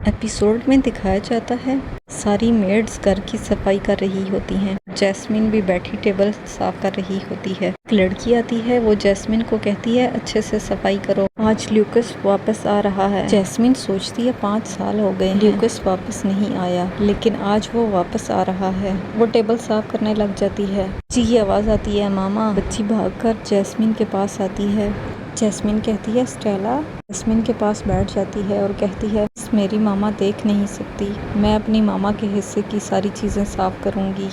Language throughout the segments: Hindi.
एपिसोड में दिखाया जाता है सारी मेड्स घर की सफाई कर रही होती हैं। जैस्मिन भी बैठी टेबल साफ कर रही होती है। एक लड़की आती है, वो जैस्मिन को कहती है अच्छे से सफाई करो, आज ल्यूकस वापस आ रहा है। जैस्मिन सोचती है 5 साल हो गए, ल्यूकस वापस नहीं आया, लेकिन आज वो वापस आ रहा है। वो टेबल साफ करने लग जाती है। बच्ची की आवाज़ आती है, मामा। बच्ची भागकर जैस्मिन के पास आती है। जैस्मिन कहती है स्टेला। जैस्मिन के पास बैठ जाती है और कहती है मेरी मामा देख नहीं सकती, मैं अपनी मामा के हिस्से की सारी चीज़ें साफ़ करूँगी।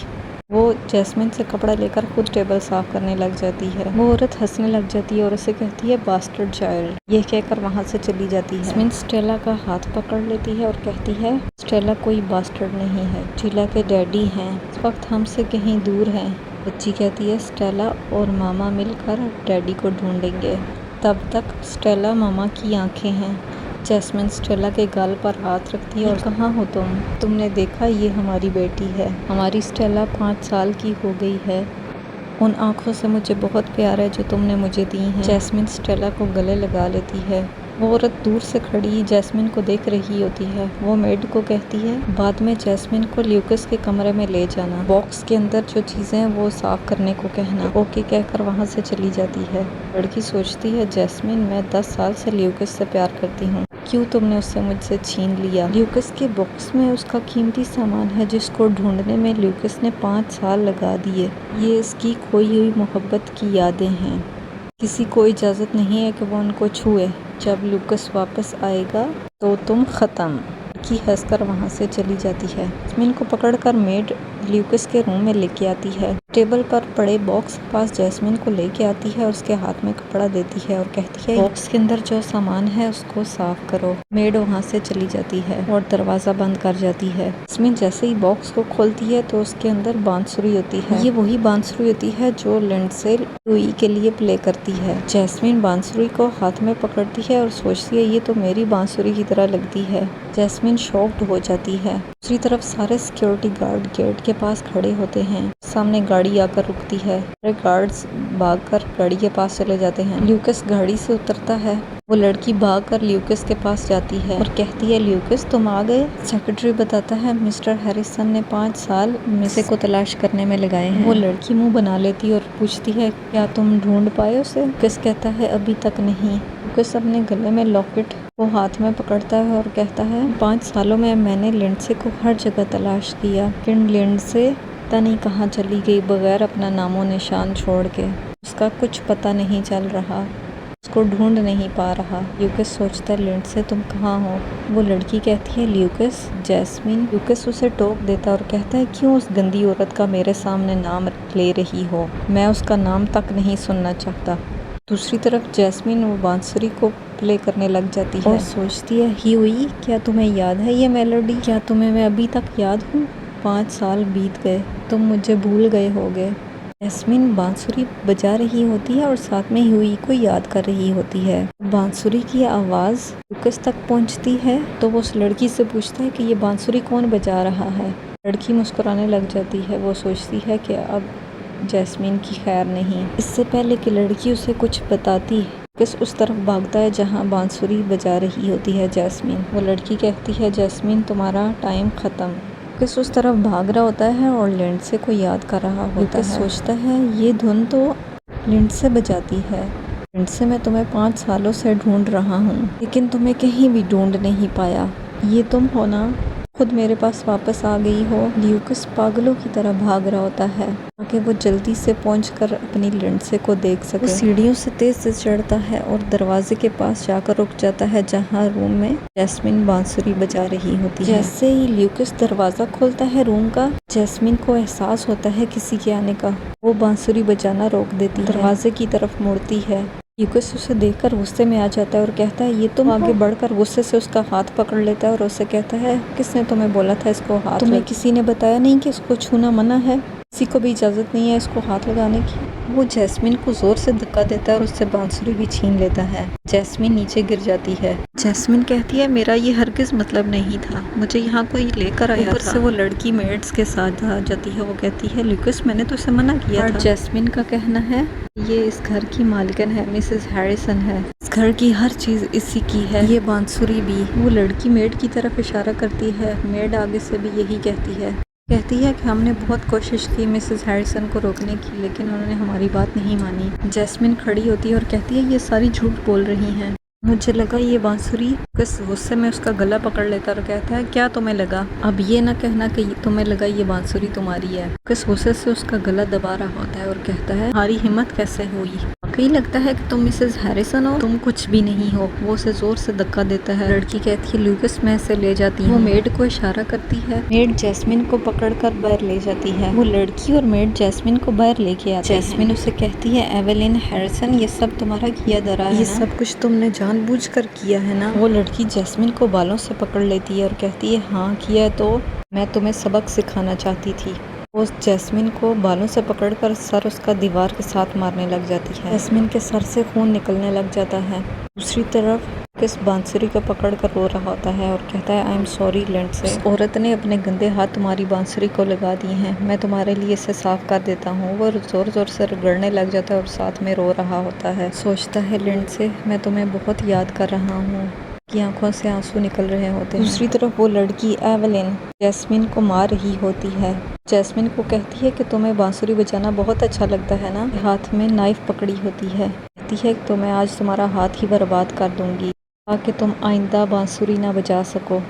वो जैस्मिन से कपड़ा लेकर खुद टेबल साफ़ करने लग जाती है। वो औरत हंसने लग जाती है और उसे कहती है बास्टर्ड चाइल्ड, ये कहकर वहाँ से चली जाती है। जैस्मिन स्टेला का हाथ पकड़ लेती है और कहती है स्टेला कोई बास्टर्ड नहीं है, स्टेला के डैडी हैं, इस वक्त हमसे कहीं दूर हैं। बच्ची कहती है स्टेला और मामा मिलकर डैडी को ढूंढेंगे, तब तक स्टेला मामा की आंखें हैं। जैस्मिन स्टेला के गाल पर हाथ रखती है और कहाँ हो तुमने देखा ये हमारी बेटी है, हमारी स्टेला 5 साल की हो गई है, उन आँखों से मुझे बहुत प्यार है जो तुमने मुझे दी हैं। जैस्मिन स्टेला को गले लगा लेती है। वो औरत दूर से खड़ी जैस्मिन को देख रही होती है। वो मेड को कहती है बाद में जैस्मिन को ल्यूकस के कमरे में ले जाना, बॉक्स के अंदर जो चीज़ें हैं वो साफ करने को कहना। ओके कहकर वहाँ से चली जाती है। लड़की सोचती है जैस्मिन, मैं 10 साल से ल्यूकस से प्यार करती हूँ, क्यों तुमने उससे मुझसे छीन लिया। ल्यूकस के बॉक्स में उसका कीमती सामान है जिसको ढूंढने में ल्यूकस ने 5 साल लगा दिए। ये इसकी खोई हुई मोहब्बत की यादें हैं, किसी को इजाज़त नहीं है कि वो उनको छुए। जब ल्यूकस वापस आएगा तो तुम ख़त्म। लड़की हंसकर वहाँ से चली जाती है। जैस्मिन को पकड़कर मेड ल्यूकस के रूम में लेके आती है। टेबल पर पड़े बॉक्स के पास जैस्मिन को लेके आती है और उसके हाथ में कपड़ा देती है और कहती है बॉक्स के अंदर जो सामान है उसको साफ करो। मेड वहाँ से चली जाती है और दरवाज़ा बंद कर जाती है। जैस्मिन जैसे ही बॉक्स को खोलती है तो उसके अंदर बांसुरी होती है। ये वही बांसुरी होती है जो लिंडसे लुई के लिए प्ले करती है। जैस्मिन बांसुरी को हाथ में पकड़ती है और सोचती है ये तो मेरी बांसुरी की तरह लगती है। जैस्मिन शॉक्ड हो जाती है। दूसरी तरफ सारे सिक्योरिटी गार्ड गेट के पास खड़े होते हैं। सामने गाड़ी आकर रुकती है। गार्ड्स भागकर गाड़ी के पास चले जाते हैं। ल्यूकस गाड़ी से उतरता है। वो लड़की भागकर ल्यूकस के पास जाती है और कहती है ल्यूकस तुम आ गए। सेक्रेटरी बताता है मिस्टर हैरिसन ने 5 साल मिसे को तलाश करने में लगाए हैं। वो लड़की मुंह बना लेती और पूछती है क्या तुम ढूंढ पाए उसे। ल्यूकस कहता है अभी तक नहीं। ल्यूकस अपने गले में लॉकेट वो हाथ में पकड़ता है और कहता है 5 सालों में मैंने लिंडसे को हर जगह तलाश किया, लेकिन लिंडसे पता नहीं कहाँ चली गई बगैर अपना नामो निशान छोड़ के। उसका कुछ पता नहीं चल रहा, उसको ढूंढ नहीं पा रहा। ल्यूकस सोचता है लिंडसे तुम कहाँ हो। वो लड़की कहती है ल्यूकस जैस्मिन। ल्यूकस उसे टोक देता और कहता है क्यों उस गंदी औरत का मेरे सामने नाम ले रही हो, मैं उसका नाम तक नहीं सुनना चाहता। दूसरी तरफ जैस्मिन वो बांसुरी को प्ले करने लग जाती है और सोचती है ह्यूई क्या तुम्हें याद है ये मेलोडी, क्या तुम्हें मैं अभी तक याद हूँ। 5 साल बीत गए, तुम मुझे भूल गए होगे। जैस्मिन बांसुरी बजा रही होती है और साथ में ह्यूई को याद कर रही होती है। बांसुरी की आवाज़ ल्यूकस तक पहुँचती है तो वो उस लड़की से पूछता है कि ये बांसुरी कौन बजा रहा है। लड़की मुस्कुराने लग जाती है। वो सोचती है कि अब जैस्मिन की खैर नहीं। इससे पहले कि लड़की उसे कुछ बताती किस उस तरफ भागता है जहाँ बांसुरी बजा रही होती है जैस्मिन। वो लड़की कहती है जैस्मिन तुम्हारा टाइम ख़त्म। किस उस तरफ भाग रहा होता है और लिंडसे को याद कर रहा होता है। सोचता है ये धुन तो लिंडसे बजाती है। लिंडसे मैं तुम्हें 5 सालों से ढूंढ रहा हूँ, लेकिन तुम्हें कहीं भी ढूंढ नहीं पाया। ये तुम हो ना, खुद मेरे पास वापस आ गई हो। ल्यूकस पागलों की तरह भाग रहा होता है ताकि वो जल्दी से पहुंचकर अपनी लिंडसे को देख सके। वो सीढ़ियों से तेज से चढ़ता है और दरवाजे के पास जाकर रुक जाता है जहां रूम में जैस्मिन बांसुरी बजा रही होती है। जैसे ही ल्यूकस दरवाज़ा खोलता है रूम का, जैस्मिन को एहसास होता है किसी के आने का। वो बांसुरी बजाना रोक देती है, दरवाजे की तरफ मुड़ती है। ल्यूकस उसे देखकर गुस्से में आ जाता है और कहता है ये तुम। आगे बढ़कर गुस्से से उसका हाथ पकड़ लेता है और उसे कहता है किसने तुम्हें बोला था इसको हाथ, तुम्हें किसी ने बताया नहीं कि इसको छूना मना है, किसी को भी इजाज़त नहीं है इसको हाथ लगाने की। वो जैस्मिन को ज़ोर से धक्का देता है और उससे बांसुरी भी छीन लेता है। जैस्मिन नीचे गिर जाती है। जैस्मिन कहती है मेरा ये हरगिज़ मतलब नहीं था, मुझे यहाँ कोई लेकर आया था। ऊपर से वो लड़की मेड्स के साथ आ जाती है। वो कहती है ल्यूकस मैंने तो उसे मना किया था। जैस्मिन का कहना है ये इस घर की मालिकन है, मिसेस हैरिसन है। इस घर की हर चीज़ इसी की है, ये बांसुरी भी। वो लड़की मेड की तरफ इशारा करती है। मेड आगे से भी यही कहती है कि हमने बहुत कोशिश की मिसेस हैरिसन को रोकने की, लेकिन उन्होंने हमारी बात नहीं मानी। जैस्मिन खड़ी होती है और कहती है ये सारी झूठ बोल रही हैं। मुझे लगा ये बांसुरी। किस गुस्से में उसका गला पकड़ लेता और कहता है क्या तुम्हें लगा? अब ये ना कहना कि तुम्हें लगा ये बांसुरी तुम्हारी है। किस गुस्से से उसका गला दबा रहा होता है और कहता है तुम्हारी हिम्मत कैसे हुई? वाकई लगता है कि तुम मिसेस हैरिसन हो, तुम कुछ भी नहीं हो। वो उसे जोर से धक्का देता है। लड़की कहती है लूकस मैं इसे ले जाती हूँ। वो मेड को इशारा करती है। मेड जैस्मिन को पकड़कर बाहर ले जाती है। वो लड़की और मेड जैस्मिन को बाहर लेके आते हैं। जैस्मिन उसे कहती है एवेलिन हैरिसन ये सब तुम्हारा किया धरा है, ये सब कुछ तुमने जानबूझकर किया है ना? वो लड़की जैस्मिन को बालों से पकड़ लेती है और कहती है हाँ किया है, तो मैं तुम्हें सबक सिखाना चाहती थी। वो जैस्मिन को बालों से पकड़कर सर उसका दीवार के साथ मारने लग जाती है। जैस्मिन के सर से खून निकलने लग जाता है। दूसरी तरफ किस बांसुरी को पकड़कर रो रहा होता है और कहता है आई एम सॉरी लिंडसे। उस औरत ने अपने गंदे हाथ तुम्हारी बांसुरी को लगा दिए हैं, मैं तुम्हारे लिए इसे साफ कर देता हूँ। वो जोर जोर से रगड़ने लग जाता है और साथ में रो रहा होता है। सोचता है लिंडसे मैं तुम्हें बहुत याद कर रहा हूँ। की आंखों से आंसू निकल रहे होते हैं। दूसरी तरफ वो लड़की एवेलिन जैस्मिन को मार रही होती है। जैस्मिन को कहती है कि तुम्हें बांसुरी बजाना बहुत अच्छा लगता है ना? हाथ में नाइफ पकड़ी होती है। कहती है कि तो मैं आज तुम्हारा हाथ ही बर्बाद कर दूंगी ताकि तुम आइंदा बांसुरी ना बजा सको।